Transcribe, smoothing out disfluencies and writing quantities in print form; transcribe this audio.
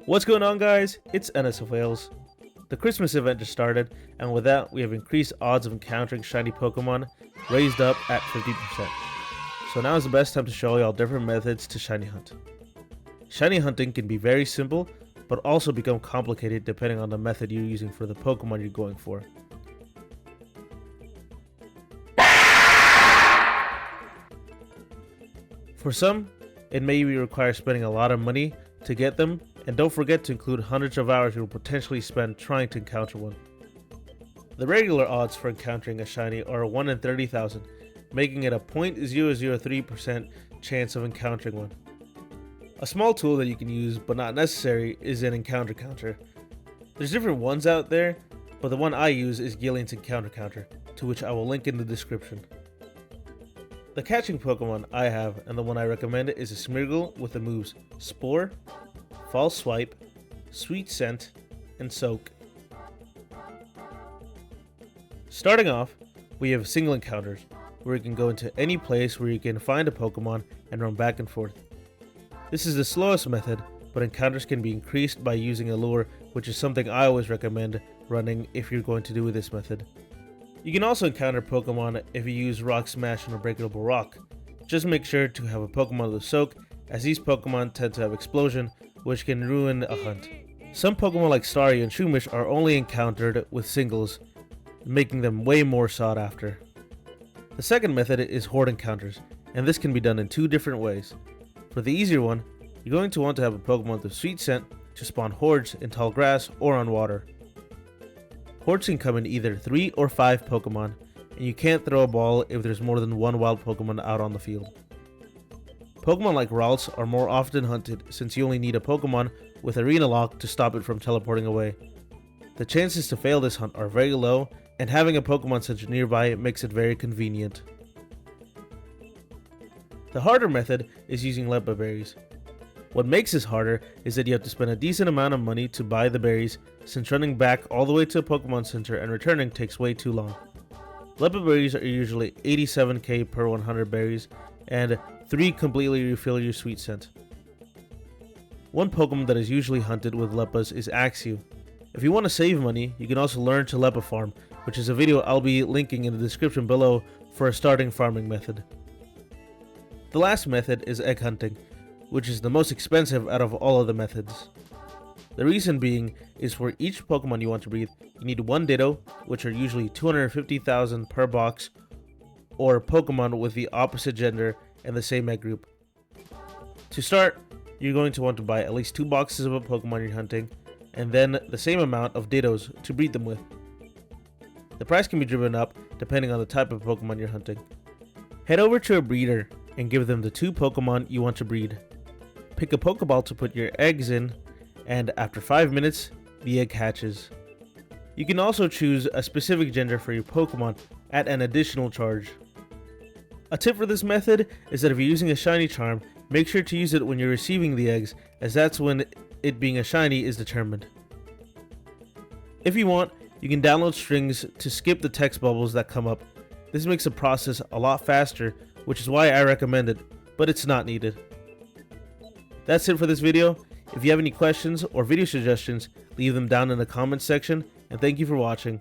What's going on, guys? It's NS of Wales. The Christmas event just started, and with that we have increased odds of encountering shiny Pokemon raised up at 50%. So now is the best time to show y'all different methods to shiny hunt. Shiny hunting can be very simple, but also become complicated depending on the method you're using for the Pokemon you're going for. For some, it may require spending a lot of money to get them, and don't forget to include hundreds of hours you'll potentially spend trying to encounter one. The regular odds for encountering a shiny are 1 in 30,000, making it a 0.003% chance of encountering one. A small tool that you can use but not necessary is an encounter counter. There's different ones out there, but the one I use is GILLIANS encounter counter, to which I will link in the description. The catching Pokemon I have and the one I recommend is a Smeargle with the moves Spore, False Swipe, Sweet Scent, and Soak. Starting off, we have single encounters, where you can go into any place where you can find a Pokemon and run back and forth. This is the slowest method, but encounters can be increased by using a lure, which is something I always recommend running if you're going to do this method. You can also encounter Pokemon if you use Rock Smash on Unbreakable Rock. Just make sure to have a Pokemon with Soak, as these Pokemon tend to have Explosion, which can ruin a hunt. Some Pokemon like Staryu and Shroomish are only encountered with singles, making them way more sought after. The second method is horde encounters, and this can be done in two different ways. For the easier one, you're going to want to have a Pokemon with Sweet Scent to spawn hordes in tall grass or on water. Hordes can come in either 3 or 5 Pokemon, and you can't throw a ball if there's more than one wild Pokemon out on the field. Pokemon like Ralts are more often hunted since you only need a Pokemon with Arena Lock to stop it from teleporting away. The chances to fail this hunt are very low, and having a Pokemon Center nearby makes it very convenient. The harder method is using LEPPA berries. What makes this harder is that you have to spend a decent amount of money to buy the berries, since running back all the way to a Pokemon Center and returning takes way too long. LEPPA berries are usually 87k per 100 berries, and 3 completely refill your Sweet Scent. One Pokemon that is usually hunted with LEPPAs is Axew. If you want to save money, you can also learn to LEPPA farm, which is a video I'll be linking in the description below for a starting farming method. The last method is egg hunting, which is the most expensive out of all of the methods. The reason being is for each Pokemon you want to breed, you need 1 Ditto, which are usually 250,000 per box, or Pokemon with the opposite gender and the same egg group. To start, you're going to want to buy at least 2 boxes of a Pokemon you're hunting, and then the same amount of Dittos to breed them with. The price can be driven up depending on the type of Pokemon you're hunting. Head over to a breeder and give them the 2 Pokemon you want to breed. Pick a Pokeball to put your eggs in, and after 5 minutes, the egg hatches. You can also choose a specific gender for your Pokemon at an additional charge. A tip for this method is that if you're using a shiny charm, make sure to use it when you're receiving the eggs, as that's when it being a shiny is determined. If you want, you can download strings to skip the text bubbles that come up. This makes the process a lot faster, which is why I recommend it, but it's not needed. That's it for this video. If you have any questions or video suggestions, leave them down in the comments section, and thank you for watching.